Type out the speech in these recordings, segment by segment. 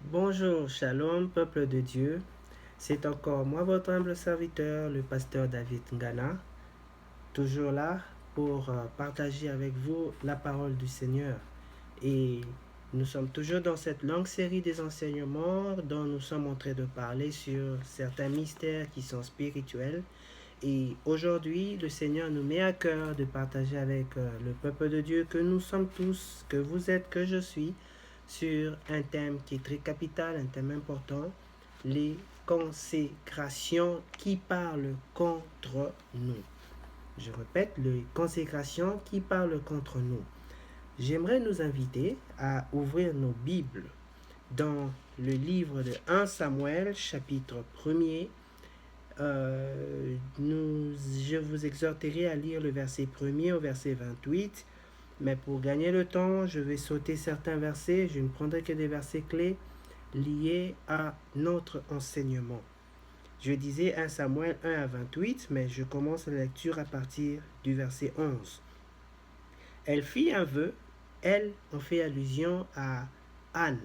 Bonjour, shalom, peuple de Dieu. C'est encore moi, votre humble serviteur, le pasteur David Ngana, toujours là pour partager avec vous la parole du Seigneur. Et nous sommes toujours dans cette longue série des enseignements dont nous sommes en train de parler sur certains mystères qui sont spirituels. Et aujourd'hui, le Seigneur nous met à cœur de partager avec le peuple de Dieu que nous sommes tous, que vous êtes, que je suis, sur un thème qui est très capital, un thème important, les consécrations qui parlent contre nous. Je répète, les consécrations qui parlent contre nous. J'aimerais nous inviter à ouvrir nos Bibles dans le livre de 1 Samuel, chapitre 1er. Je vous exhorterai à lire le verset 1er au verset 28. Mais pour gagner le temps, je vais sauter certains versets. Je ne prendrai que des versets clés liés à notre enseignement. Je disais 1 Samuel 1 à 28, mais je commence la lecture à partir du verset 11. Elle fit un vœu, elle, on fait allusion à Anne.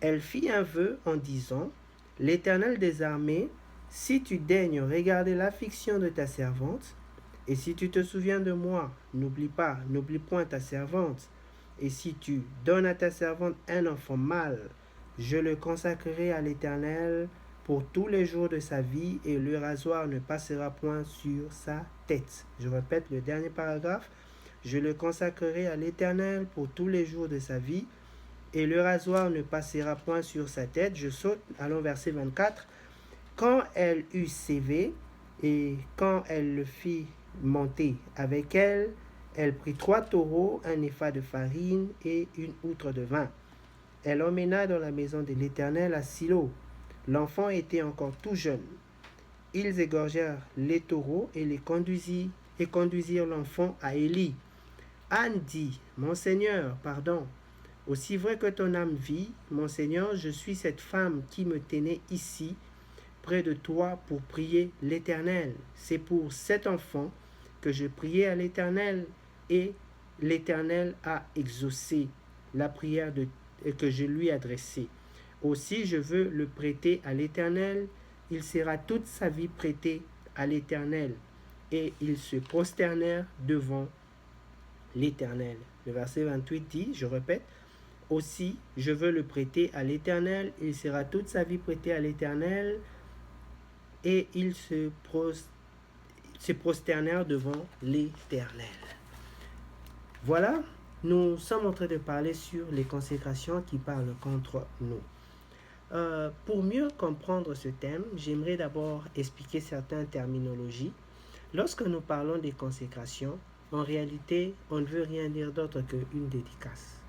Elle fit un vœu en disant, l'Éternel des armées, si tu daignes regarder l'affliction de ta servante, et si tu te souviens de moi, n'oublie point ta servante, et si tu donnes à ta servante un enfant mâle, je le consacrerai à l'Éternel pour tous les jours de sa vie, et le rasoir ne passera point sur sa tête. Je répète le dernier paragraphe. Je le consacrerai à l'Éternel pour tous les jours de sa vie, et le rasoir ne passera point sur sa tête. Je saute, allons verset 24. Quand elle eut sévé, et quand elle le fit monter avec elle, elle prit 3 taureaux, un épha de farine et une outre de vin. Elle emmena dans la maison de l'Éternel à Silo. L'enfant était encore tout jeune. Ils égorgèrent les taureaux et conduisirent l'enfant à Élie. Anne dit, mon Seigneur, pardon. Aussi vrai que ton âme vit, mon Seigneur, je suis cette femme qui me tenait ici, près de toi, pour prier l'Éternel. C'est pour cet enfant que je priais à l'Éternel, et l'Éternel a exaucé la prière que je lui adressais. Aussi, je veux le prêter à l'Éternel. Il sera toute sa vie prêté à l'Éternel. Et ils se prosternèrent devant l'Éternel. Le verset 28 dit, je répète, aussi, je veux le prêter à l'Éternel. Il sera toute sa vie prêté à l'Éternel. Et ils se prosternèrent devant l'Éternel. Voilà, nous sommes en train de parler sur les consécrations qui parlent contre nous. Pour mieux comprendre ce thème, j'aimerais d'abord expliquer certaines terminologies. Lorsque nous parlons des consécrations, en réalité, on ne veut rien dire d'autre qu'une dédicace.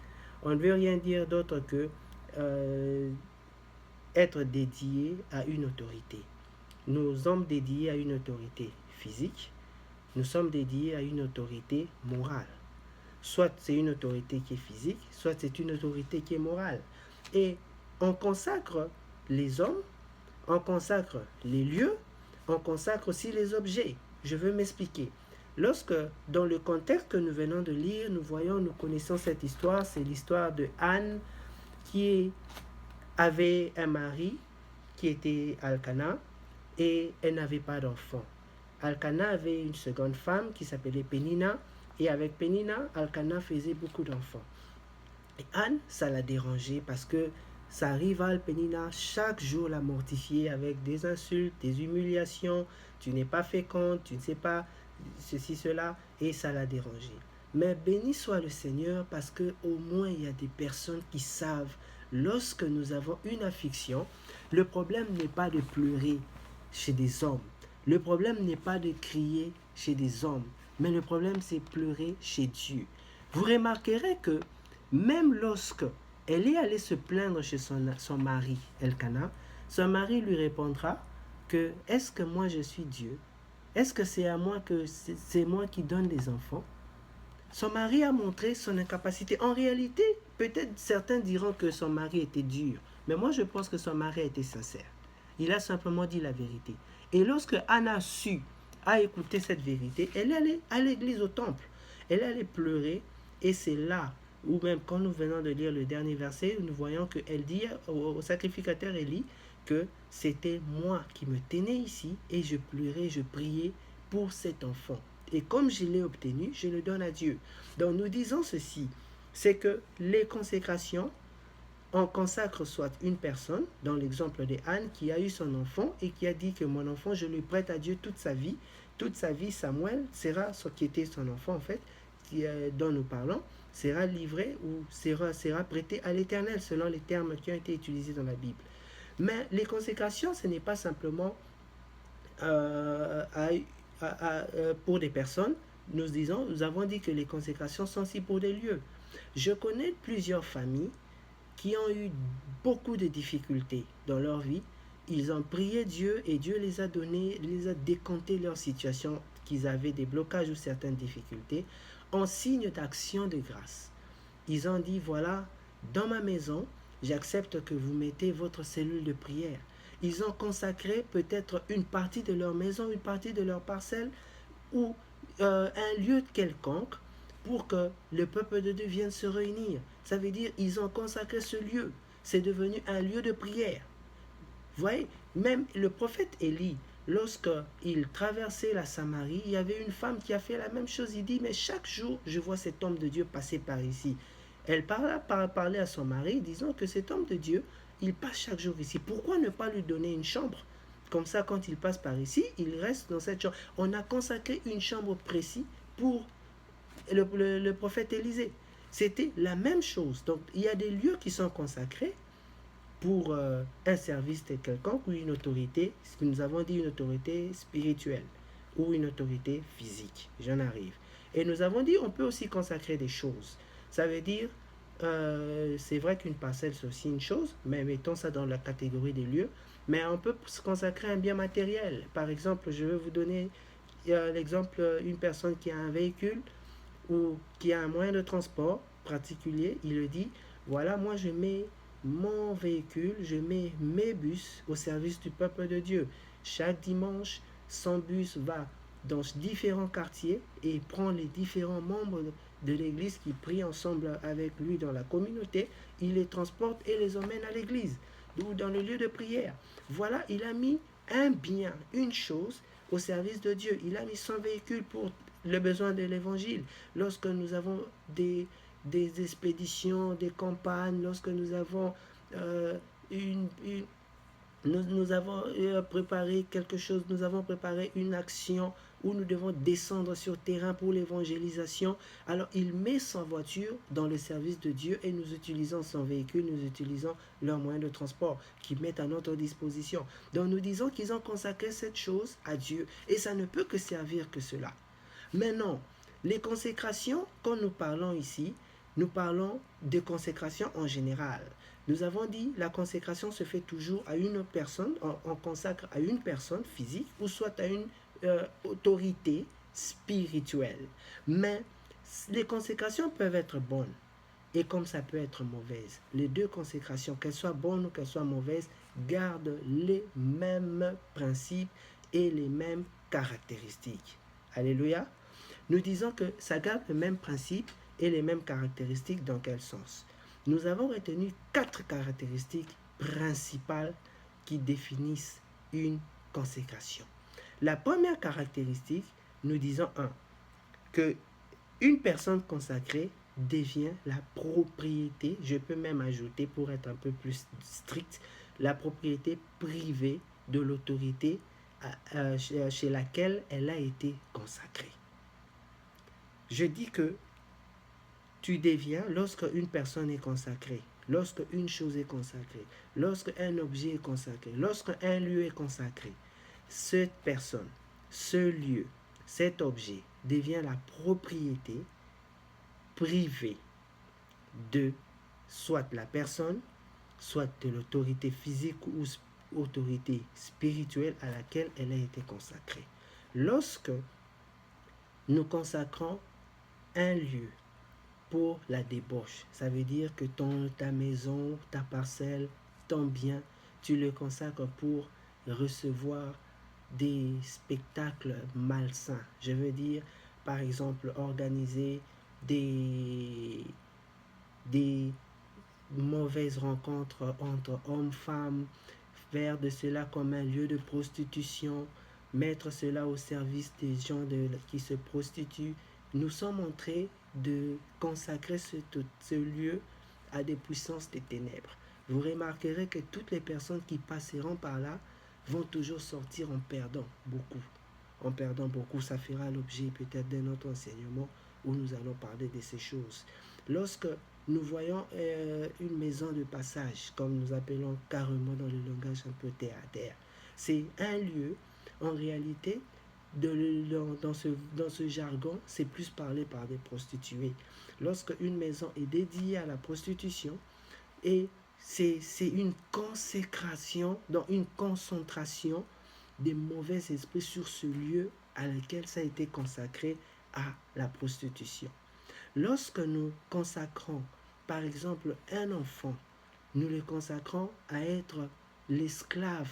On ne veut rien dire d'autre que être dédié à une autorité. Nous sommes dédiés à une autorité physique, nous sommes dédiés à une autorité morale. Soit c'est une autorité qui est physique, soit c'est une autorité qui est morale. Et on consacre les hommes, on consacre les lieux, on consacre aussi les objets. Je veux m'expliquer. Lorsque, dans le contexte que nous venons de lire, nous connaissons cette histoire, c'est l'histoire de Anne qui avait un mari qui était Elkana, et elle n'avait pas d'enfant. Elkana avait une seconde femme qui s'appelait Pénina, et avec Pénina, Elkana faisait beaucoup d'enfants. Et Anne, ça l'a dérangé parce que sa rivale Pénina, chaque jour la mortifiait avec des insultes, des humiliations. Tu n'es pas féconde, tu ne sais pas ceci, cela, et ça l'a dérangé. Mais béni soit le Seigneur parce que au moins il y a des personnes qui savent lorsque nous avons une affliction, le problème n'est pas de pleurer chez des hommes. Le problème n'est pas de crier chez des hommes, mais le problème c'est pleurer chez Dieu. Vous remarquerez que même lorsque elle est allée se plaindre chez son mari, Elkana, son mari lui répondra que est-ce que moi je suis Dieu? Est-ce que c'est à moi que c'est moi qui donne des enfants? Son mari a montré son incapacité. En réalité, peut-être certains diront que son mari était dur, mais moi je pense que son mari était sincère. Il a simplement dit la vérité. Et lorsque Anna a écouté cette vérité, elle allait à l'église, au temple. Elle allait pleurer, et c'est là ou même quand nous venons de lire le dernier verset, nous voyons qu'elle dit au sacrificateur Élie que c'était moi qui me tenais ici et je pleurais, je priais pour cet enfant. Et comme je l'ai obtenu, je le donne à Dieu. Donc nous disons ceci, c'est que les consécrations, on consacre soit une personne, dans l'exemple de Anne, qui a eu son enfant et qui a dit que mon enfant, je le prête à Dieu toute sa vie. Toute sa vie, Samuel sera, ce qui était son enfant en fait, dont nous parlons, sera livré ou sera prêté à l'Éternel, selon les termes qui ont été utilisés dans la Bible. Mais les consécrations, ce n'est pas simplement pour des personnes. Nous avons dit que les consécrations sont aussi pour des lieux. Je connais plusieurs familles qui ont eu beaucoup de difficultés dans leur vie. Ils ont prié Dieu et Dieu les a donné, les a décompté leur situation, qu'ils avaient des blocages ou certaines difficultés, en signe d'action de grâce. Ils ont dit, voilà, dans ma maison, j'accepte que vous mettez votre cellule de prière. Ils ont consacré peut-être une partie de leur maison, une partie de leur parcelle ou un lieu quelconque pour que le peuple de Dieu vienne se réunir. Ça veut dire ils ont consacré ce lieu. C'est devenu un lieu de prière. Vous voyez, même le prophète Élie, lorsqu'il traversait la Samarie, il y avait une femme qui a fait la même chose. Il dit, mais chaque jour, je vois cet homme de Dieu passer par ici. Elle parlait à son mari, disant que cet homme de Dieu, il passe chaque jour ici. Pourquoi ne pas lui donner une chambre? Comme ça, quand il passe par ici, il reste dans cette chambre. On a consacré une chambre précise pour le prophète Élisée. C'était la même chose. Donc, il y a des lieux qui sont consacrés pour un service de quelconque ou une autorité, ce que nous avons dit, une autorité spirituelle ou une autorité physique. J'en arrive. Et nous avons dit, on peut aussi consacrer des choses. Ça veut dire, c'est vrai qu'une parcelle, c'est aussi une chose, mais mettons ça dans la catégorie des lieux. Mais on peut se consacrer un bien matériel. Par exemple, je vais vous donner l'exemple, une personne qui a un véhicule ou qui a un moyen de transport particulier, il le dit, voilà, moi je mets mon véhicule, je mets mes bus au service du peuple de Dieu. Chaque dimanche, son bus va dans différents quartiers et prend les différents membres de l'église qui prient ensemble avec lui dans la communauté. Il les transporte et les emmène à l'église ou dans le lieu de prière. Voilà, il a mis un bien, une chose au service de Dieu. Il a mis son véhicule pour le besoin de l'évangile. Lorsque nous avons des expéditions, des campagnes, lorsque nous avons nous avons préparé quelque chose, nous avons préparé une action où nous devons descendre sur terrain pour l'évangélisation. Alors il met sa voiture dans le service de Dieu et nous utilisons son véhicule, nous utilisons leurs moyens de transport qu'ils mettent à notre disposition. Donc nous disons qu'ils ont consacré cette chose à Dieu et ça ne peut que servir que cela. Maintenant, les consécrations, quand nous parlons ici, nous parlons de consécration en général. Nous avons dit la consécration se fait toujours à une personne, on consacre à une personne physique ou soit à une autorité spirituelle. Mais les consécrations peuvent être bonnes et comme ça peut être mauvaise. Les deux consécrations, qu'elles soient bonnes ou qu'elles soient mauvaises, gardent les mêmes principes et les mêmes caractéristiques. Alléluia. Nous disons que ça garde le même principe et les mêmes caractéristiques. Dans quel sens? Nous avons retenu 4 caractéristiques principales qui définissent une consécration. La première caractéristique, nous disons que une personne consacrée devient la propriété, je peux même ajouter pour être un peu plus strict, la propriété privée de l'autorité chez laquelle elle a été consacrée. Je dis que tu deviens, lorsque une personne est consacrée, lorsque une chose est consacrée, lorsque un objet est consacré, lorsque un lieu est consacré, cette personne, ce lieu, cet objet devient la propriété privée de soit la personne, soit de l'autorité physique ou autorité spirituelle à laquelle elle a été consacrée. Lorsque nous consacrons un lieu pour la débauche, ça veut dire que ta maison, ta parcelle, ton bien, tu le consacres pour recevoir des spectacles malsains. Je veux dire, par exemple, organiser des des mauvaises rencontres entre hommes, femmes, faire de cela comme un lieu de prostitution, mettre cela au service des gens qui se prostituent. Nous sommes en train de consacrer ce lieu à des puissances des ténèbres. Vous remarquerez que toutes les personnes qui passeront par là vont toujours sortir en perdant beaucoup. En perdant beaucoup, ça fera l'objet peut-être d'un autre enseignement où nous allons parler de ces choses. Lorsque nous voyons une maison de passage, comme nous appelons carrément dans le langage un peu terre à terre, c'est un lieu, en réalité, dans ce jargon, c'est plus parlé par des prostituées. Lorsque une maison est dédiée à la prostitution, et c'est une consécration, dans une concentration des mauvais esprits sur ce lieu à lequel ça a été consacré à la prostitution. Lorsque nous consacrons, par exemple, un enfant, nous le consacrons à être l'esclave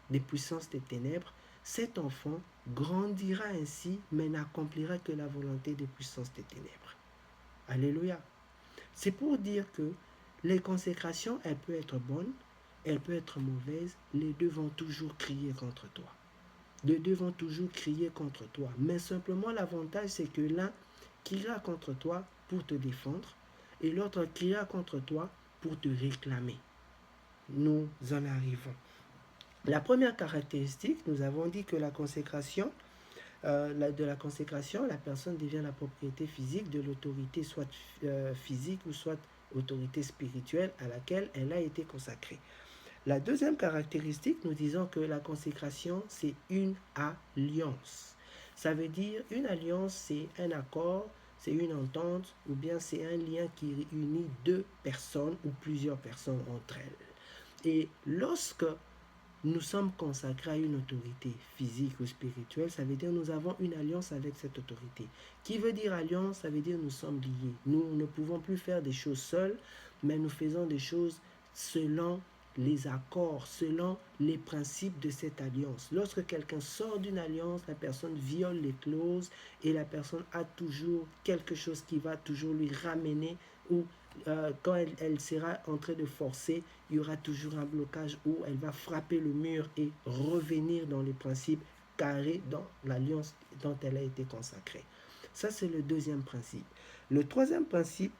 des puissances des ténèbres, cet enfant grandira ainsi, mais n'accomplira que la volonté des puissances des ténèbres. Alléluia. C'est pour dire que les consécrations, elles peuvent être bonnes, elles peuvent être mauvaises, les deux vont toujours crier contre toi. Les deux vont toujours crier contre toi. Mais simplement, l'avantage, c'est que l'un criera contre toi pour te défendre et l'autre criera contre toi pour te réclamer. Nous en arrivons. La première caractéristique, nous avons dit que la consécration, de la consécration, la personne devient la propriété physique de l'autorité, soit physique ou soit autorité spirituelle à laquelle elle a été consacrée. La deuxième caractéristique, nous disons que la consécration, c'est une alliance. Ça veut dire, une alliance, c'est un accord, c'est une entente, ou bien c'est un lien qui unit deux personnes ou plusieurs personnes entre elles. Et lorsque nous sommes consacrés à une autorité physique ou spirituelle, ça veut dire nous avons une alliance avec cette autorité. Qui veut dire alliance? Ça veut dire nous sommes liés. Nous ne pouvons plus faire des choses seuls, mais nous faisons des choses selon les accords, selon les principes de cette alliance. Lorsque quelqu'un sort d'une alliance, la personne viole les clauses et la personne a toujours quelque chose qui va toujours lui ramener ou quand elle sera en train de forcer, il y aura toujours un blocage où elle va frapper le mur et revenir dans les principes carrés dans l'alliance dont elle a été consacrée. Ça, c'est le deuxième principe. Le troisième principe,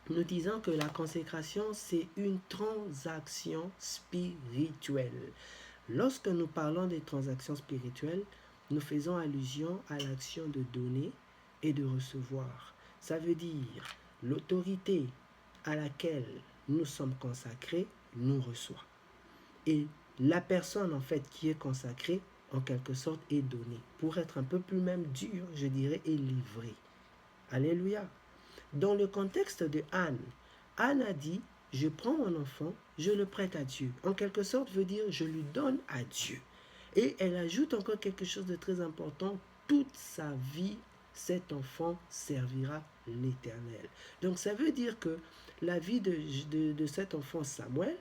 nous disons que la consécration, c'est une transaction spirituelle. Lorsque nous parlons des transactions spirituelles, nous faisons allusion à l'action de donner et de recevoir. Ça veut dire l'autorité à laquelle nous sommes consacrés nous reçoit. Et la personne en fait qui est consacrée, en quelque sorte, est donnée. Pour être un peu plus même dur, je dirais, est livrée. Alléluia. Dans le contexte de Anne, Anne a dit, je prends mon enfant, je le prête à Dieu. En quelque sorte, veut dire, je lui donne à Dieu. Et elle ajoute encore quelque chose de très important, toute sa vie, cet enfant servira l'Éternel. Donc ça veut dire que la vie de cet enfant Samuel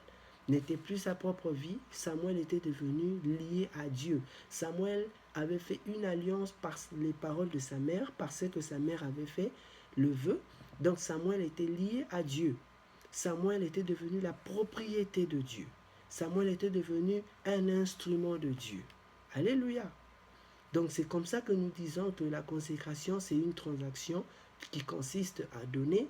n'était plus sa propre vie. Samuel était devenu lié à Dieu. Samuel avait fait une alliance par les paroles de sa mère, parce que sa mère avait fait le vœu. Donc Samuel était lié à Dieu. Samuel était devenu la propriété de Dieu. Samuel était devenu un instrument de Dieu. Alléluia. Donc c'est comme ça que nous disons que la consécration, c'est une transaction qui consiste à donner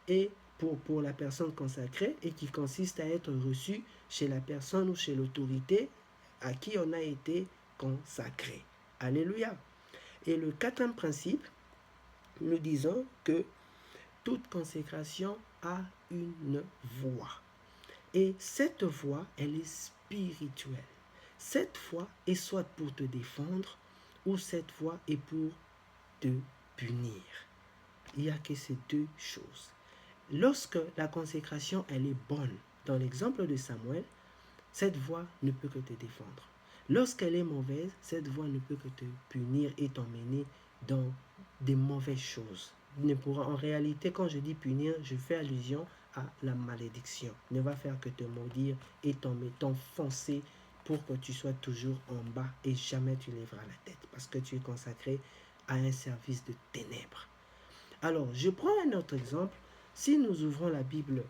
et pour la personne consacrée et qui consiste à être reçue chez la personne ou chez l'autorité à qui on a été consacré. Alléluia. Et le quatrième principe, nous disons que toute consécration a une voie. Et cette voie, elle est spirituelle. Cette voie est soit pour te défendre, ou cette voie est pour te punir. Il n'y a que ces deux choses. Lorsque la consécration, elle est bonne, dans l'exemple de Samuel, cette voie ne peut que te défendre. Lorsqu'elle est mauvaise, cette voie ne peut que te punir et t'emmener dans des mauvaises choses. En réalité, quand je dis punir, je fais allusion à la malédiction. Ne va faire que te maudire et t'enfoncer pour que tu sois toujours en bas et jamais tu lèveras la tête parce que tu es consacré à un service de ténèbres. Alors, je prends un autre exemple. Si nous ouvrons la Bible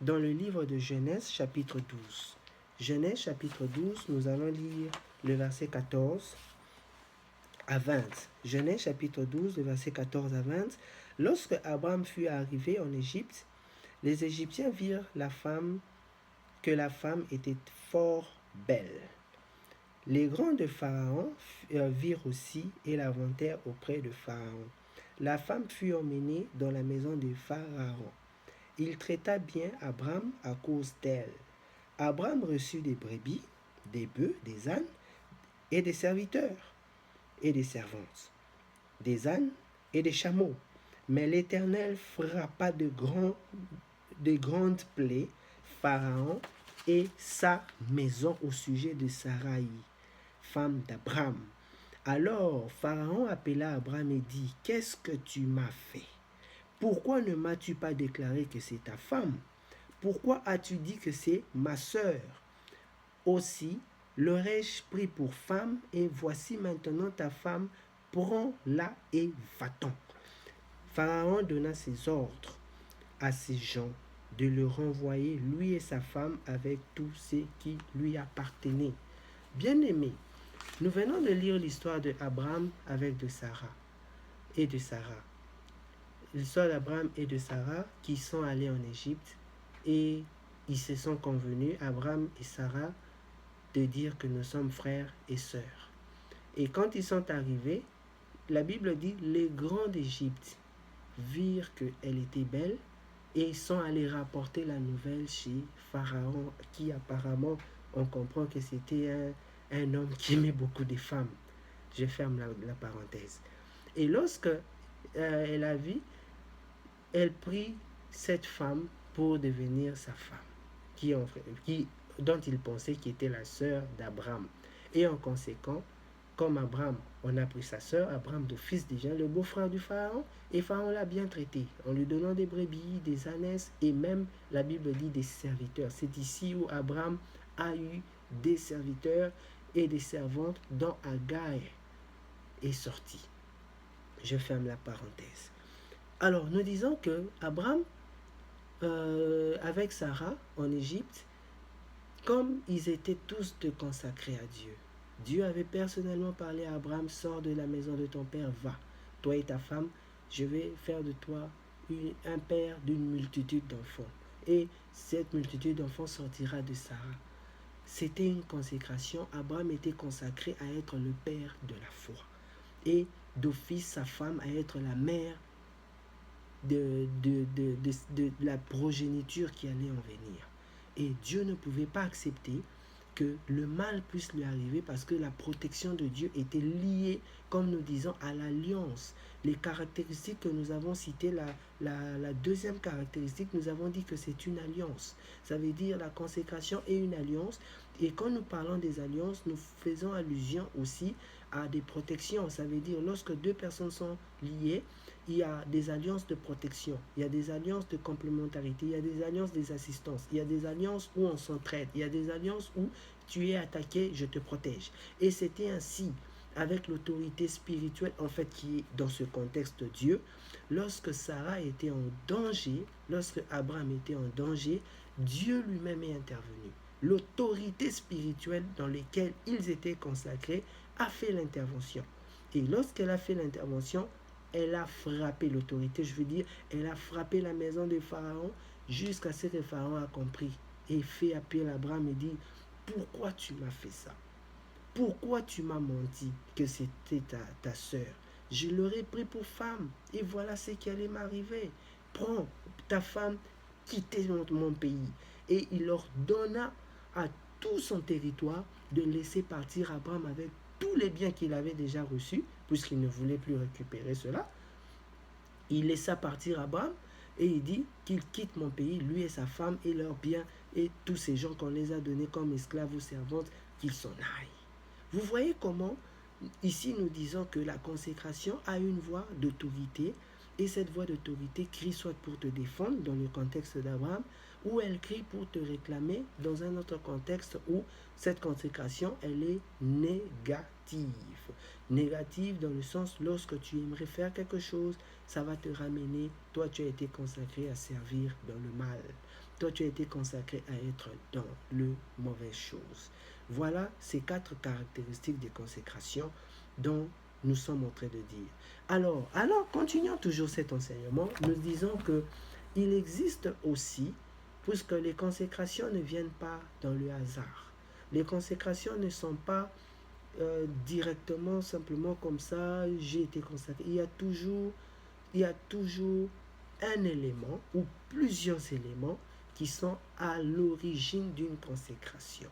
dans le livre de Genèse chapitre 12, Genèse chapitre 12, nous allons lire le verset 14 à 20. Genèse chapitre 12, le verset 14 à 20. Lorsque Abraham fut arrivé en Égypte, les Égyptiens virent que la femme était fort belle. Les grands de Pharaon virent aussi et la vantèrent auprès de Pharaon. La femme fut emmenée dans la maison de Pharaon. Il traita bien Abraham à cause d'elle. Abraham reçut des brebis, des bœufs, des ânes et des serviteurs et des servantes, des ânes et des chameaux. Mais l'Éternel frappa de grandes plaies Pharaon et sa maison au sujet de Sarai, femme d'Abraham. Alors Pharaon appela Abraham et dit, « Qu'est-ce que tu m'as fait? Pourquoi ne m'as-tu pas déclaré que c'est ta femme? Pourquoi as-tu dit que c'est ma sœur? Aussi l'aurais-je pris pour femme, et voici maintenant ta femme, prends-la et va-t'en. » Pharaon donna ses ordres à ses gens de le renvoyer, lui et sa femme, avec tout ce qui lui appartenait. Bien-aimés, nous venons de lire l'histoire d'Abraham avec de Sarah et de Sarah. L'histoire d'Abraham et de Sarah qui sont allés en Égypte et ils se sont convenus, Abraham et Sarah, de dire que nous sommes frères et sœurs. Et quand ils sont arrivés, la Bible dit, les grands d'Égypte virent qu'elle était belle et ils sont allés rapporter la nouvelle chez Pharaon, qui apparemment, on comprend que c'était un homme qui aimait beaucoup de femmes. Je ferme la parenthèse. Et lorsque elle a vu, elle prit cette femme pour devenir sa femme, dont il pensait qu'elle était la sœur d'Abraham. Et en conséquent, comme Abraham, on a pris sa sœur, Abraham d'office déjà, le beau-frère du Pharaon, et Pharaon l'a bien traité, en lui donnant des brebis, des ânesses, et même, la Bible dit, des serviteurs. C'est ici où Abraham a eu des serviteurs et des servantes dont Agar est sorti. Je ferme la parenthèse. Alors, nous disons que Abraham, avec Sarah en Égypte, comme ils étaient tous de consacrés à Dieu, Dieu avait personnellement parlé à Abraham, sors de la maison de ton père, va, toi et ta femme, je vais faire de toi un père d'une multitude d'enfants. Et cette multitude d'enfants sortira de Sarah. C'était une consécration. Abraham était consacré à être le père de la foi. Et d'office, sa femme à être la mère de la progéniture qui allait en venir. Et Dieu ne pouvait pas accepter que le mal puisse lui arriver parce que la protection de Dieu était liée, comme nous disons, à l'alliance. Les caractéristiques que nous avons citées, la deuxième caractéristique, nous avons dit que c'est une alliance. Ça veut dire la consécration et une alliance. Et quand nous parlons des alliances, nous faisons allusion aussi à des protections. Ça veut dire lorsque deux personnes sont liées, il y a des alliances de protection, il y a des alliances de complémentarité, il y a des alliances des assistances, il y a des alliances où on s'entraide, il y a des alliances où tu es attaqué, je te protège. Et c'était ainsi avec l'autorité spirituelle, en fait, qui est dans ce contexte de Dieu. Lorsque Sarah était en danger, lorsque Abraham était en danger, Dieu lui-même est intervenu. L'autorité spirituelle dans laquelle ils étaient consacrés a fait l'intervention. Et lorsqu'elle a fait l'intervention, elle a frappé l'autorité, je veux dire, elle a frappé la maison de Pharaon jusqu'à ce que Pharaon a compris et fait appel à Abraham et dit, pourquoi tu m'as fait ça? Pourquoi tu m'as menti que c'était ta sœur? Je l'aurais pris pour femme et voilà ce qui allait m'arriver. Prends ta femme, quittez mon pays. Et il leur donna à tout son territoire de laisser partir Abraham avec tous les biens qu'il avait déjà reçus, puisqu'il ne voulait plus récupérer cela. Il laissa partir Abraham et il dit qu'il quitte mon pays, lui et sa femme et leurs biens et tous ces gens qu'on les a donnés comme esclaves ou servantes, qu'ils s'en aillent. Vous voyez comment ici nous disons que la consécration a une voix d'autorité et cette voix d'autorité crie soit pour te défendre dans le contexte d'Abraham ou elle crie pour te réclamer dans un autre contexte où cette consécration, elle est négative. Négative dans le sens, lorsque tu aimerais faire quelque chose, ça va te ramener, toi tu as été consacré à servir dans le mal. Toi tu as été consacré à être dans le mauvaise chose. Voilà ces 4 caractéristiques de consécration dont nous sommes en train de dire. Alors, continuons toujours cet enseignement. Nous disons que il existe aussi, puisque les consécrations ne viennent pas dans le hasard. Les consécrations ne sont pas directement, simplement comme ça, j'ai été consacré. Il y a toujours un élément ou plusieurs éléments qui sont à l'origine d'une consécration.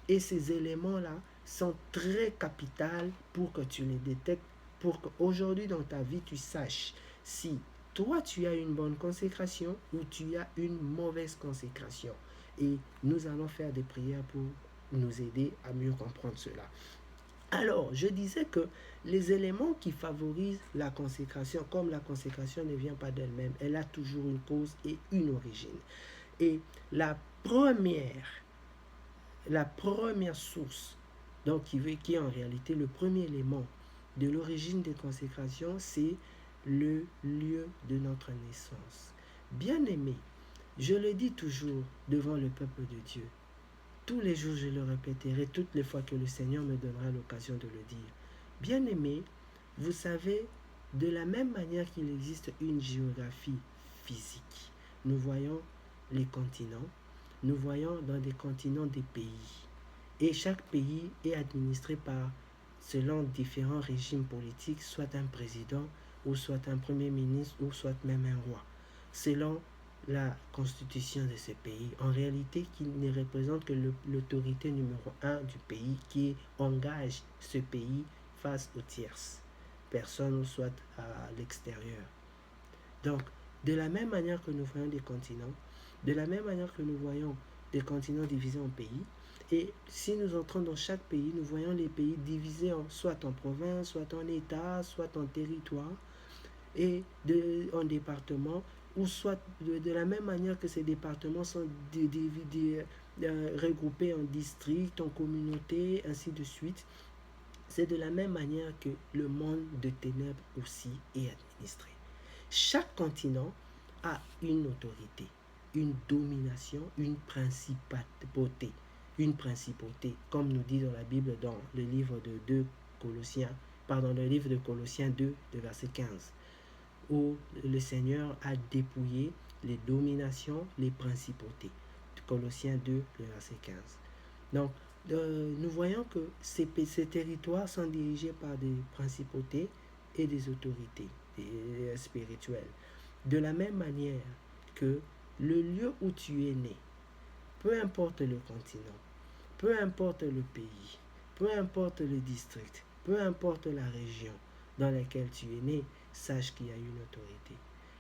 Et ces éléments-là sont très capitaux pour que tu les détectes, pour qu'aujourd'hui dans ta vie, tu saches si toi, tu as une bonne consécration ou tu as une mauvaise consécration. Et nous allons faire des prières pour nous aider à mieux comprendre cela. Alors, je disais que les éléments qui favorisent la consécration, comme la consécration ne vient pas d'elle-même, elle a toujours une cause et une origine. Et la première source, donc qui est en réalité le premier élément de l'origine des consécrations, c'est le lieu de notre naissance. Bien-aimé, je le dis toujours devant le peuple de Dieu. Tous les jours, je le répéterai toutes les fois que le Seigneur me donnera l'occasion de le dire. Bien-aimé, vous savez, de la même manière qu'il existe une géographie physique, nous voyons les continents, nous voyons dans des continents des pays. Et chaque pays est administré par, selon différents régimes politiques, soit un président, ou soit un premier ministre, ou soit même un roi, selon la constitution de ce pays, en réalité qui ne représente que l'autorité numéro 1 du pays qui engage ce pays face aux tierces personnes ou soit à l'extérieur. Donc, de la même manière que nous voyons des continents, de la même manière que nous voyons des continents divisés en pays, et si nous entrons dans chaque pays, nous voyons les pays divisés soit en provinces, soit en états, soit en territoires, et en départements, ou soit de la même manière que ces départements sont regroupés en districts, en communautés, ainsi de suite. C'est de la même manière que le monde de ténèbres aussi est administré. Chaque continent a une autorité, une domination, une principauté. Une principauté, comme nous dit dans la Bible dans le livre de Colossiens 2, de verset 15, où le Seigneur a dépouillé les dominations, les principautés. Colossiens 2, le verset 15. Donc, nous voyons que ces territoires sont dirigés par des principautés et des autorités spirituelles. De la même manière que le lieu où tu es né, peu importe le continent, peu importe le pays, peu importe le district, peu importe la région dans laquelle tu es né, sache qu'il y a une autorité.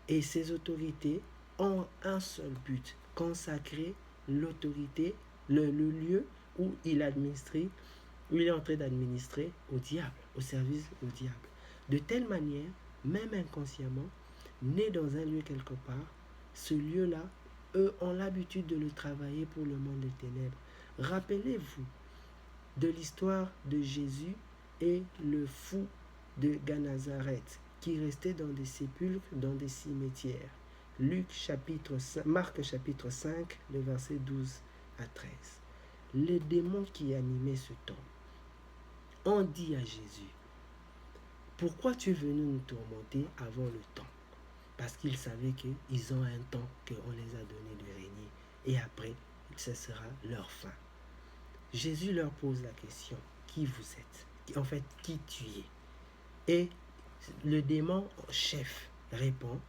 Et ces autorités ont un seul but, consacrer l'autorité, le lieu où il est en train d'administrer au diable, au service au diable. De telle manière, même inconsciemment, né dans un lieu quelque part, ce lieu-là, eux ont l'habitude de le travailler pour le monde des ténèbres. Rappelez-vous de l'histoire de Jésus et le fou de Genazareth qui restait dans des sépulcres, dans des cimetières. Marc chapitre 5, le verset 12 à 13. Les démons qui animaient cet homme ont dit à Jésus, pourquoi tu es venu nous tourmenter avant le temps? Parce qu'ils savaient qu'ils ont un temps qu'on les a donné de régner et après, ce sera leur fin. Jésus leur pose la question, qui vous êtes? En fait, qui tu es? Et le démon chef répond,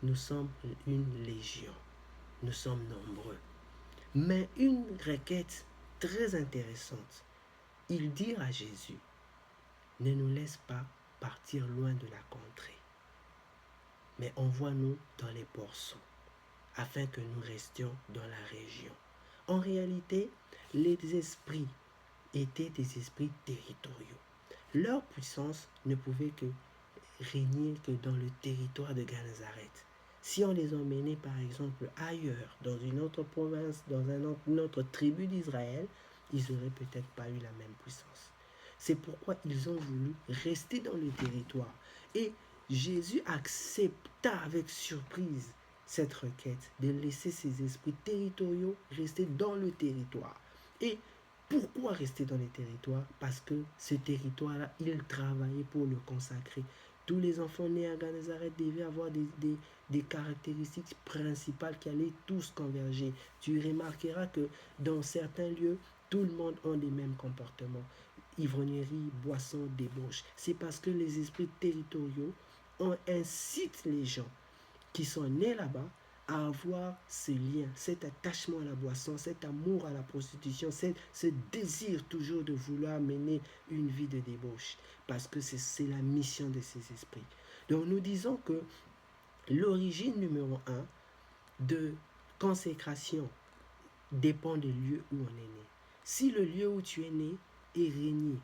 nous sommes une légion, nous sommes nombreux. Mais une requête très intéressante, il dit à Jésus, ne nous laisse pas partir loin de la contrée, mais envoie-nous dans les portions, afin que nous restions dans la région. En réalité, les esprits étaient des esprits territoriaux. Leur puissance ne pouvait que régner que dans le territoire de Genazareth. Si on les emmenait par exemple ailleurs, dans une autre province, dans une autre tribu d'Israël, ils n'auraient peut-être pas eu la même puissance. C'est pourquoi ils ont voulu rester dans le territoire. Et Jésus accepta avec surprise cette requête de laisser ses esprits territoriaux rester dans le territoire. Et pourquoi rester dans les territoires? Parce que ce territoire-là, il travaillait pour le consacrer. Tous les enfants nés à Nazareth devaient avoir des caractéristiques principales qui allaient tous converger. Tu remarqueras que dans certains lieux, tout le monde a les mêmes comportements. Ivrognerie, boisson, débauche. C'est parce que les esprits territoriaux incitent les gens qui sont nés là-bas à avoir ce lien, cet attachement à la boisson, cet amour à la prostitution, ce désir toujours de vouloir mener une vie de débauche, parce que c'est la mission de ces esprits. Donc nous disons que l'origine numéro 1 de consécration dépend du lieu où on est né. Si le lieu où tu es né est régné,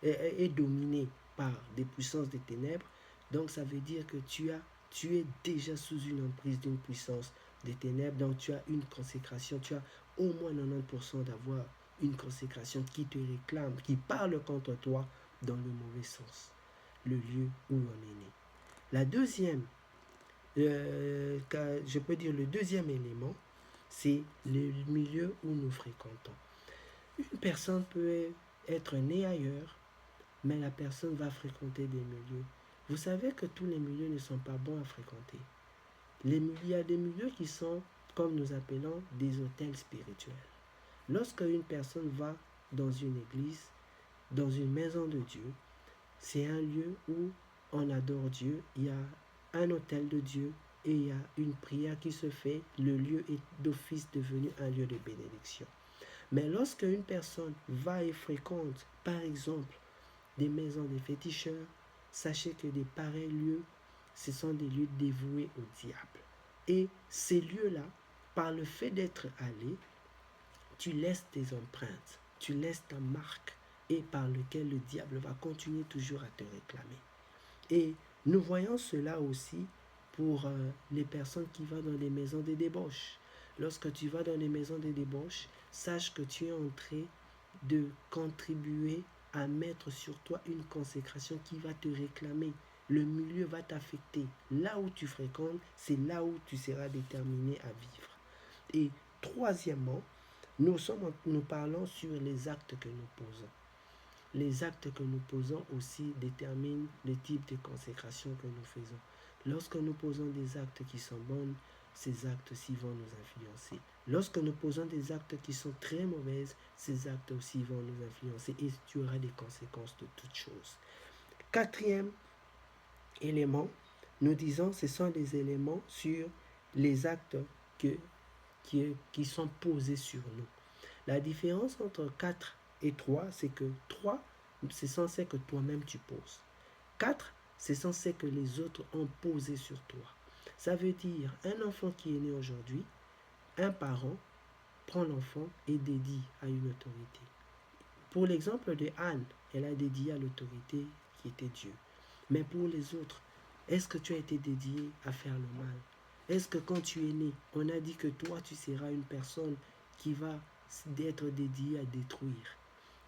est dominé par des puissances des ténèbres, donc ça veut dire que tu es déjà sous une emprise d'une puissance des ténèbres, donc tu as une consécration, tu as au moins 90% d'avoir une consécration qui te réclame, qui parle contre toi dans le mauvais sens, le lieu où on est né. La deuxième, je peux dire le deuxième élément, c'est le milieu où nous fréquentons. Une personne peut être née ailleurs, mais la personne va fréquenter des milieux. Vous savez que tous les milieux ne sont pas bons à fréquenter. Il y a des milieux qui sont, comme nous appelons, des hôtels spirituels. Lorsque une personne va dans une église, dans une maison de Dieu, c'est un lieu où on adore Dieu, il y a un hôtel de Dieu et il y a une prière qui se fait, le lieu est d'office devenu un lieu de bénédiction. Mais lorsque une personne va et fréquente, par exemple, des maisons des féticheurs, sachez que des pareils lieux, ce sont des lieux dévoués au diable. Et ces lieux-là, par le fait d'être allé, tu laisses tes empreintes, tu laisses ta marque, et par lequel le diable va continuer toujours à te réclamer. Et nous voyons cela aussi pour les personnes qui vont dans les maisons de débauche. Lorsque tu vas dans les maisons de débauche, sache que tu es en train de contribuer à mettre sur toi une consécration qui va te réclamer. Le milieu va t'affecter. Là où tu fréquentes, c'est là où tu seras déterminé à vivre. Et troisièmement, nous parlons sur les actes que nous posons. Les actes que nous posons aussi déterminent le type de consécration que nous faisons. Lorsque nous posons des actes qui sont bons, ces actes aussi vont nous influencer. Lorsque nous posons des actes qui sont très mauvais, ces actes aussi vont nous influencer et tu auras des conséquences de toutes choses. Quatrième élément, nous disons ce sont des éléments sur les actes qui sont posés sur nous. La différence entre 4 et 3, c'est que 3, c'est censé que toi-même tu poses. 4, c'est censé que les autres ont posé sur toi. Ça veut dire, un enfant qui est né aujourd'hui, un parent prend l'enfant et dédie à une autorité. Pour l'exemple de Anne, elle a dédié à l'autorité qui était Dieu. Mais pour les autres, est-ce que tu as été dédié à faire le mal? Est-ce que quand tu es né, on a dit que toi, tu seras une personne qui va être dédiée à détruire?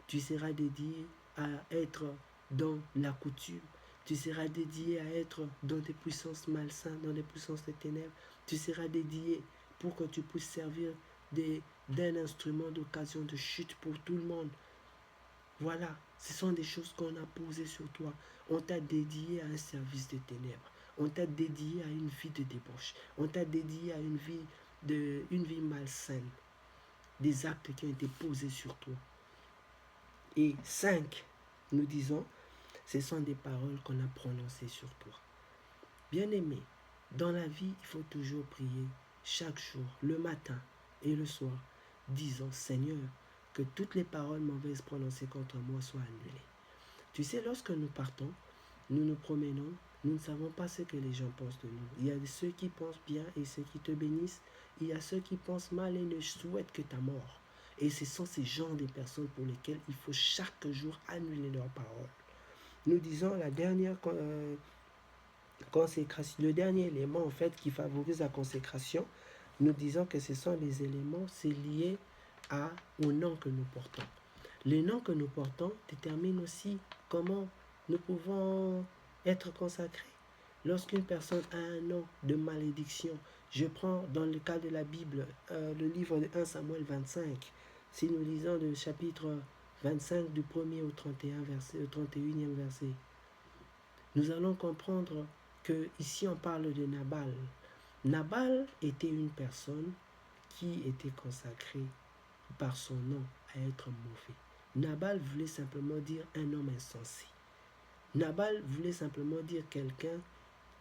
Tu seras dédié à être dans la coutume. Tu seras dédié à être dans des puissances malsaines, dans des puissances des ténèbres. Tu seras dédié pour que tu puisses servir d'un instrument d'occasion de chute pour tout le monde. Voilà, ce sont des choses qu'on a posées sur toi. On t'a dédié à un service de ténèbres. On t'a dédié à une vie de débauche. On t'a dédié à une vie malsaine. Des actes qui ont été posés sur toi. Et 5, nous disons, ce sont des paroles qu'on a prononcées sur toi. Bien-aimé, dans la vie, il faut toujours prier chaque jour, le matin et le soir, disant, Seigneur, que toutes les paroles mauvaises prononcées contre moi soient annulées. Tu sais, lorsque nous partons, nous nous promenons, nous ne savons pas ce que les gens pensent de nous. Il y a ceux qui pensent bien et ceux qui te bénissent. Il y a ceux qui pensent mal et ne souhaitent que ta mort. Et ce sont ces genres de personnes pour lesquelles il faut chaque jour annuler leurs paroles. Nous disons la dernière consécration, le dernier élément en fait qui favorise la consécration, nous disons que ce sont les éléments, c'est lié au nom que nous portons. Les noms que nous portons déterminent aussi comment nous pouvons être consacrés. Lorsqu'une personne a un nom de malédiction, je prends dans le cas de la Bible le livre de 1 Samuel 25, si nous lisons le chapitre 25 du 1er au 31 verset, au 31e verset, nous allons comprendre que ici on parle de Nabal. Nabal était une personne qui était consacrée par son nom à être mauvais. Nabal voulait simplement dire un homme insensé. Nabal voulait simplement dire quelqu'un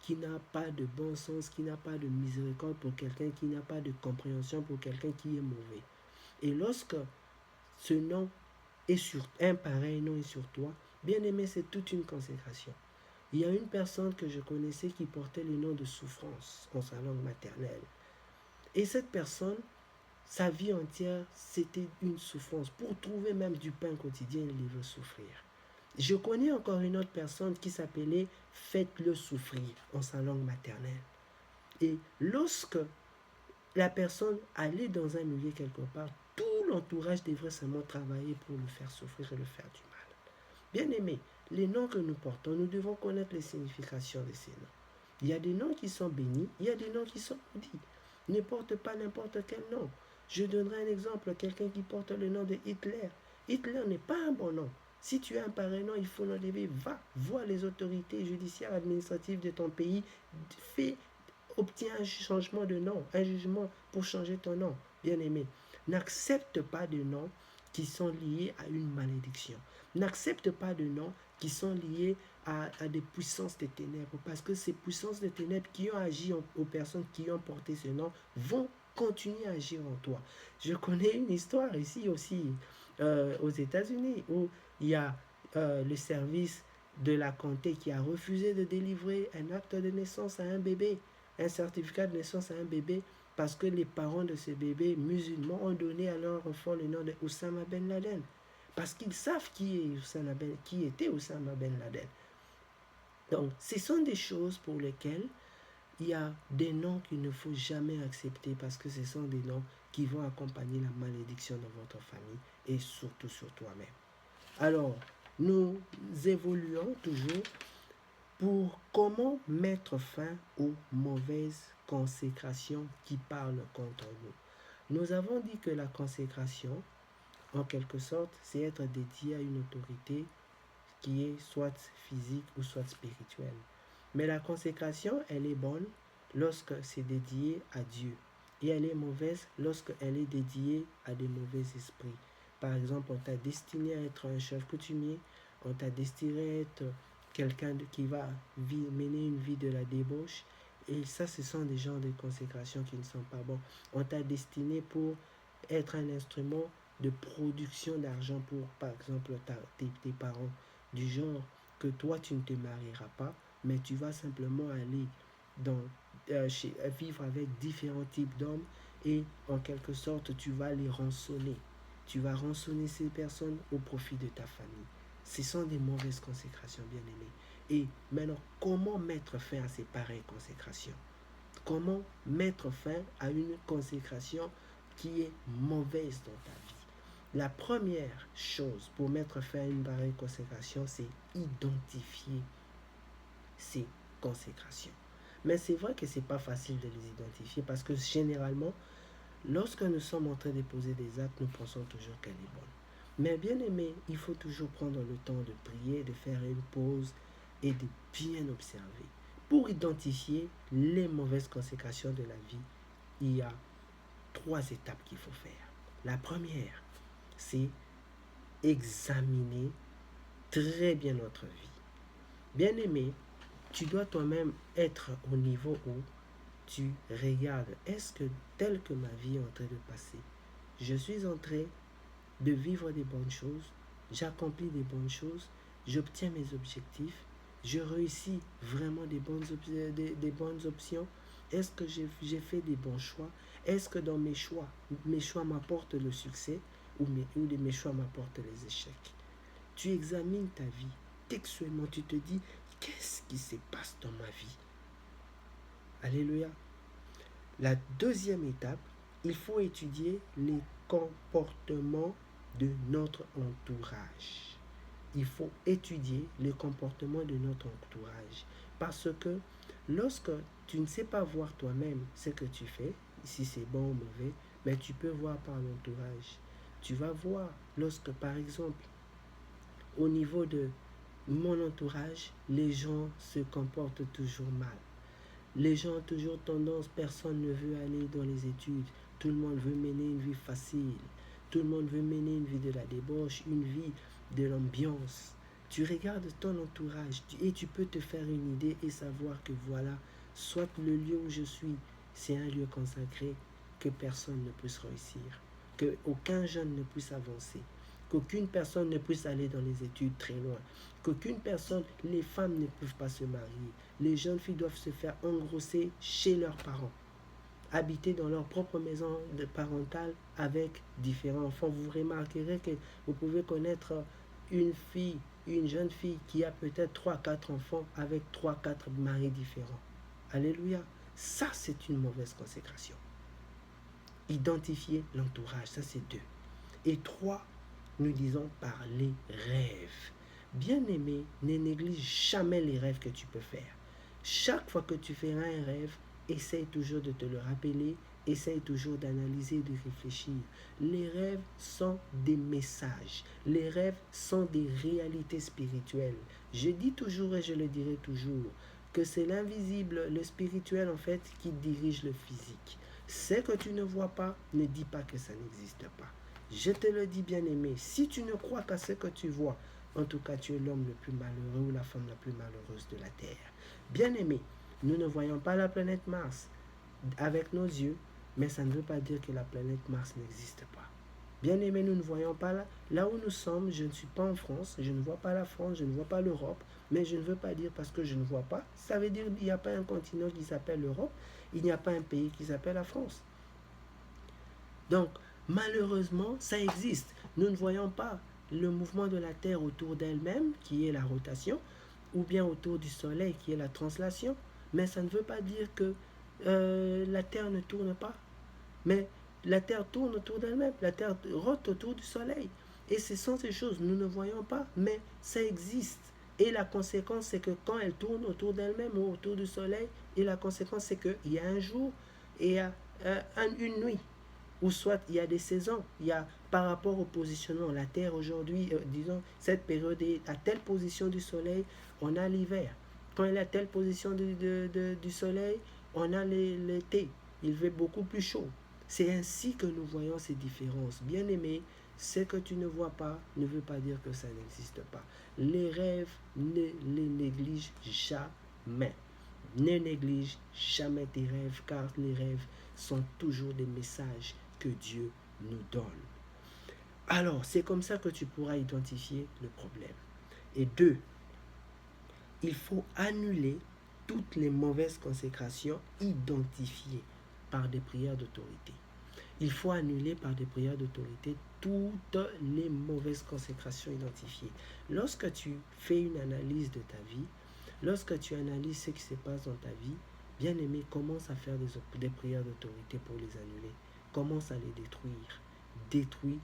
qui n'a pas de bon sens, qui n'a pas de miséricorde pour quelqu'un, qui n'a pas de compréhension pour quelqu'un qui est mauvais. Et lorsque ce nom est sur un pareil nom est sur toi, bien aimé, c'est toute une consécration. Il y a une personne que je connaissais qui portait le nom de souffrance en sa langue maternelle. Et cette personne, sa vie entière, c'était une souffrance. Pour trouver même du pain quotidien, il devait souffrir. Je connais encore une autre personne qui s'appelait Faites-le souffrir en sa langue maternelle. Et lorsque la personne allait dans un milieu quelque part, tout l'entourage devrait seulement travailler pour le faire souffrir et le faire du mal. Bien aimé, les noms que nous portons, nous devons connaître les significations de ces noms. Il y a des noms qui sont bénis, il y a des noms qui sont maudits. Ne porte pas n'importe quel nom. Je donnerai un exemple, quelqu'un qui porte le nom de Hitler. Hitler n'est pas un bon nom. Si tu as un pareil nom, il faut l'enlever. Va voir les autorités judiciaires administratives de ton pays. Obtiens un changement de nom, un jugement pour changer ton nom. Bien aimé, n'accepte pas de noms qui sont liés à une malédiction. N'accepte pas de noms qui sont liés à des puissances des ténèbres, parce que ces puissances des ténèbres qui ont agi aux personnes qui ont porté ce nom vont continuer à agir en toi. Je connais une histoire ici aussi aux États-Unis où il y a le service de la comté qui a refusé de délivrer un acte de naissance à un bébé, un certificat de naissance à un bébé, parce que les parents de ce bébé musulmans ont donné à leur enfant le nom de Oussama Ben Laden. Parce qu'ils savent qui était Oussama Ben Laden. Donc, ce sont des choses pour lesquelles il y a des noms qu'il ne faut jamais accepter parce que ce sont des noms qui vont accompagner la malédiction dans votre famille et surtout sur toi-même. Alors, nous évoluons toujours pour comment mettre fin aux mauvaises consécrations qui parlent contre nous. Nous avons dit que la consécration, en quelque sorte, c'est être dédié à une autorité qui est soit physique ou soit spirituelle. Mais la consécration, elle est bonne lorsque c'est dédié à Dieu. Et elle est mauvaise lorsque elle est dédiée à des mauvais esprits. Par exemple, on t'a destiné à être un chef coutumier, on t'a destiné à être quelqu'un qui va mener une vie de la débauche. Et ça, ce sont des genres de consécrations qui ne sont pas bons. On t'a destiné pour être un instrument de production d'argent pour, par exemple, tes parents. Du genre que toi, tu ne te marieras pas, mais tu vas simplement aller vivre avec différents types d'hommes et en quelque sorte, tu vas les rançonner. Tu vas rançonner ces personnes au profit de ta famille. Ce sont des mauvaises consécrations, bien aimées. Et maintenant, comment mettre fin à ces pareilles consécrations? Comment mettre fin à une consécration qui est mauvaise dans ta vie? La première chose pour mettre fin à une pareille consécration, c'est identifier ces consécrations. Mais c'est vrai que ce n'est pas facile de les identifier parce que généralement, lorsque nous sommes en train de poser des actes, nous pensons toujours qu'elle est bonne. Mais bien aimé, il faut toujours prendre le temps de prier, de faire une pause et de bien observer. Pour identifier les mauvaises consécrations de la vie, il y a 3 étapes qu'il faut faire. La première, c'est examiner très bien notre vie. Bien aimé, tu dois toi-même être au niveau où tu regardes, est-ce que tel que ma vie est en train de passer, je suis en train de vivre des bonnes choses, j'accomplis des bonnes choses, j'obtiens mes objectifs, je réussis vraiment des bonnes options, est-ce que j'ai fait des bons choix, est-ce que dans mes choix m'apportent le succès ou mes choix m'apportent les échecs. Tu examines ta vie textuellement, tu te dis, qu'est-ce qui se passe dans ma vie? Alléluia. La deuxième étape, il faut étudier les comportements de notre entourage. Il faut étudier le comportement de notre entourage. Parce que lorsque tu ne sais pas voir toi-même ce que tu fais, si c'est bon ou mauvais, mais tu peux voir par l'entourage. Tu vas voir lorsque, par exemple, au niveau de mon entourage, les gens se comportent toujours mal. Les gens ont toujours tendance, personne ne veut aller dans les études. Tout le monde veut mener une vie facile. Tout le monde veut mener une vie de la débauche, une vie de l'ambiance. Tu regardes ton entourage et tu peux te faire une idée et savoir que voilà, soit le lieu où je suis, c'est un lieu consacré, que personne ne puisse réussir, que aucun jeune ne puisse avancer, qu'aucune personne ne puisse aller dans les études très loin, qu'aucune personne, les femmes ne peuvent pas se marier, les jeunes filles doivent se faire engrosser chez leurs parents, habiter dans leur propre maison de parentale avec différents enfants. Vous remarquerez que vous pouvez connaître une fille, une jeune fille qui a peut-être 3-4 enfants avec 3-4 maris différents. Alléluia. Ça, c'est une mauvaise consécration. Identifier l'entourage, ça c'est 2. Et 3, nous disons par les rêves. Bien-aimé, ne néglige jamais les rêves que tu peux faire. Chaque fois que tu feras un rêve, essaye toujours de te le rappeler, essaye toujours d'analyser et de réfléchir. Les rêves sont des messages. Les rêves sont des réalités spirituelles. Je dis toujours et je le dirai toujours que c'est l'invisible, le spirituel en fait, qui dirige le physique. Ce que tu ne vois pas, ne dis pas que ça n'existe pas. Je te le dis, bien-aimé, si tu ne crois qu'à ce que tu vois, en tout cas, tu es l'homme le plus malheureux ou la femme la plus malheureuse de la terre. Bien-aimé, nous ne voyons pas la planète Mars avec nos yeux, mais ça ne veut pas dire que la planète Mars n'existe pas. Bien-aimé, nous ne voyons pas là où nous sommes. Je ne suis pas en France, je ne vois pas la France, je ne vois pas l'Europe, mais je ne veux pas dire parce que je ne vois pas, ça veut dire qu'il n'y a pas un continent qui s'appelle l'Europe, il n'y a pas un pays qui s'appelle la France. Donc, malheureusement, ça existe. Nous ne voyons pas le mouvement de la Terre autour d'elle-même, qui est la rotation, ou bien autour du Soleil, qui est la translation. Mais ça ne veut pas dire que la Terre ne tourne pas. Mais la Terre tourne autour d'elle-même. La Terre rote autour du Soleil. Et ce sont ces choses, nous ne voyons pas, mais ça existe. Et la conséquence, c'est que quand elle tourne autour d'elle-même ou autour du Soleil, et la conséquence, c'est qu'il y a un jour et il y a une nuit. Ou soit il y a des saisons, il y a par rapport au positionnement, la Terre aujourd'hui, disons, cette période est à telle position du Soleil, on a l'hiver. Quand elle est à telle position du Soleil, on a l'été. Il fait beaucoup plus chaud. C'est ainsi que nous voyons ces différences. Bien aimé, ce que tu ne vois pas ne veut pas dire que ça n'existe pas. Les rêves, ne les néglige jamais. Ne néglige jamais tes rêves, car les rêves sont toujours des messages que Dieu nous donne. Alors, c'est comme ça que tu pourras identifier le problème. Et 2, il faut annuler toutes les mauvaises consécrations identifiées par des prières d'autorité. Il faut annuler par des prières d'autorité toutes les mauvaises consécrations identifiées. Lorsque tu fais une analyse de ta vie, lorsque tu analyses ce qui se passe dans ta vie, bien aimé, commence à faire des prières d'autorité pour les annuler. Commence à les détruire. Détruis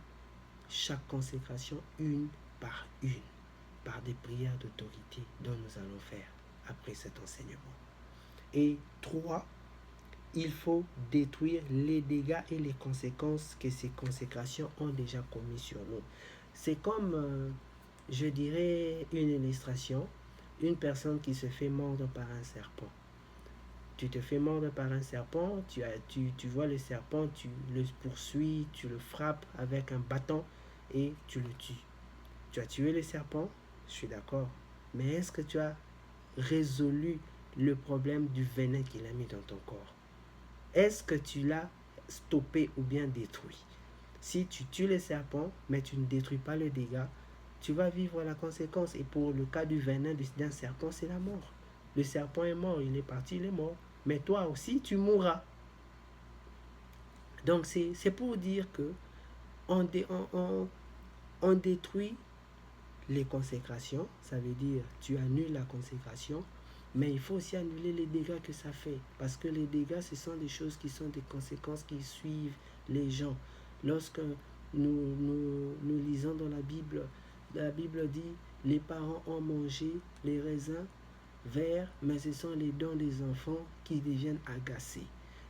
chaque consécration une, par des prières d'autorité dont nous allons faire après cet enseignement. Et 3, il faut détruire les dégâts et les conséquences que ces consécrations ont déjà commis sur nous. C'est comme, je dirais, une illustration, une personne qui se fait mordre par un serpent. Tu te fais mordre par un serpent, tu vois le serpent, tu le poursuis, tu le frappes avec un bâton et tu le tues. Tu as tué le serpent, je suis d'accord, mais est-ce que tu as résolu le problème du venin qu'il a mis dans ton corps? Est-ce que tu l'as stoppé ou bien détruit? Si tu tues le serpent, mais tu ne détruis pas le dégât, tu vas vivre la conséquence. Et pour le cas du venin d'un serpent, c'est la mort. Le serpent est mort, il est parti, il est mort. Mais toi aussi, tu mourras. Donc, c'est pour dire que on détruit les consécrations. Ça veut dire, tu annules la consécration. Mais il faut aussi annuler les dégâts que ça fait. Parce que les dégâts, ce sont des choses qui sont des conséquences qui suivent les gens. Lorsque nous lisons dans la Bible dit, les parents ont mangé les raisins verts, mais ce sont les dents des enfants qui deviennent agacés.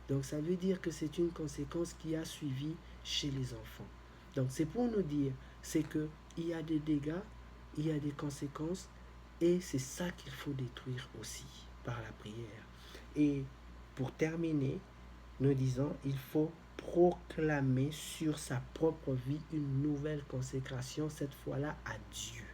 Donc ça veut dire que c'est une conséquence qui a suivi chez les enfants. Donc c'est pour nous dire, c'est que il y a des dégâts, il y a des conséquences, et c'est ça qu'il faut détruire aussi par la prière. Et pour terminer, nous disons, il faut proclamer sur sa propre vie une nouvelle consécration, cette fois-là à Dieu.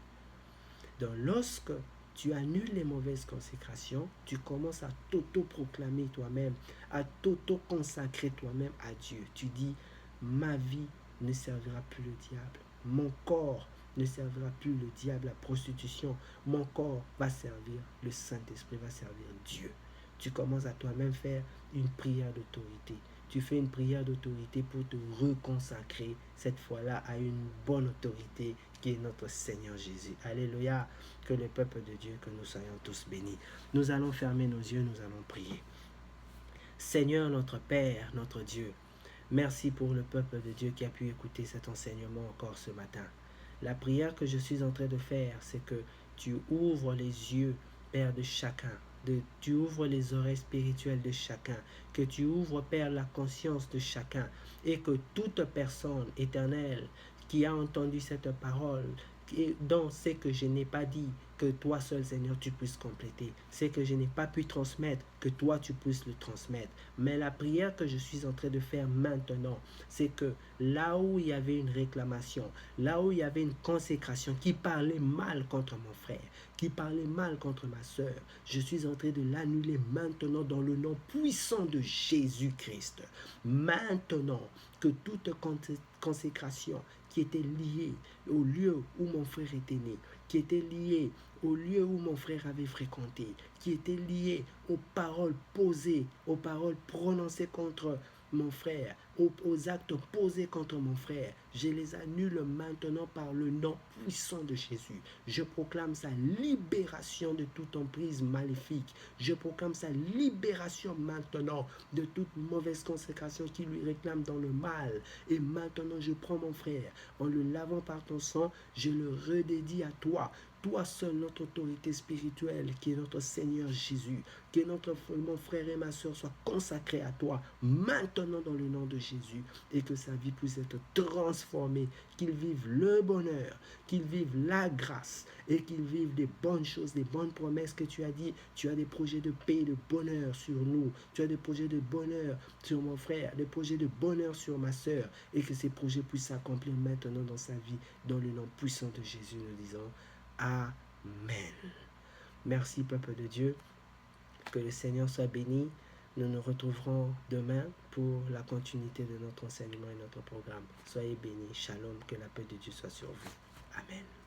Donc lorsque tu annules les mauvaises consécrations, tu commences à t'auto-proclamer toi-même, à t'auto-consacrer toi-même à Dieu. Tu dis, ma vie ne servira plus le diable, mon corps ne servira plus le diable, la prostitution, mon corps va servir le Saint-Esprit, va servir Dieu. Tu commences à toi-même faire une prière d'autorité. Tu fais une prière d'autorité pour te reconsacrer cette fois-là à une bonne autorité qui est notre Seigneur Jésus. Alléluia, que le peuple de Dieu, que nous soyons tous bénis. Nous allons fermer nos yeux, nous allons prier. Seigneur notre Père, notre Dieu, merci pour le peuple de Dieu qui a pu écouter cet enseignement encore ce matin. La prière que je suis en train de faire, c'est que tu ouvres les yeux, Père, de chacun. Tu ouvres les oreilles spirituelles de chacun. Que tu ouvres, Père, la conscience de chacun. Et que toute personne éternelle qui a entendu cette parole, dont c'est que je n'ai pas dit, que toi seul, Seigneur, tu puisses compléter. C'est que je n'ai pas pu transmettre, que toi, tu puisses le transmettre. Mais la prière que je suis en train de faire maintenant, c'est que là où il y avait une réclamation, là où il y avait une consécration qui parlait mal contre mon frère, qui parlait mal contre ma soeur, je suis en train de l'annuler maintenant dans le nom puissant de Jésus-Christ. Maintenant, que toute consécration qui était liée au lieu où mon frère était né, qui était liée au lieu où mon frère avait fréquenté, qui était lié aux paroles posées, aux paroles prononcées contre mon frère, aux actes posés contre mon frère. Je les annule maintenant par le nom puissant de Jésus. Je proclame sa libération de toute emprise maléfique. Je proclame sa libération maintenant de toute mauvaise consécration qui lui réclame dans le mal. Et maintenant, je prends mon frère, en le lavant par ton sang, je le redédie à toi. Toi seul, notre autorité spirituelle, qui est notre Seigneur Jésus, que mon frère et ma soeur soient consacrés à toi, maintenant dans le nom de Jésus, et que sa vie puisse être transformée, qu'il vive le bonheur, qu'il vive la grâce, et qu'il vive des bonnes choses, des bonnes promesses que tu as dit. Tu as des projets de paix, de bonheur sur nous, tu as des projets de bonheur sur mon frère, des projets de bonheur sur ma soeur, et que ces projets puissent s'accomplir maintenant dans sa vie, dans le nom puissant de Jésus, nous disons Amen. Merci, peuple de Dieu. Que le Seigneur soit béni. Nous nous retrouverons demain pour la continuité de notre enseignement et notre programme. Soyez bénis. Shalom. Que la paix de Dieu soit sur vous. Amen.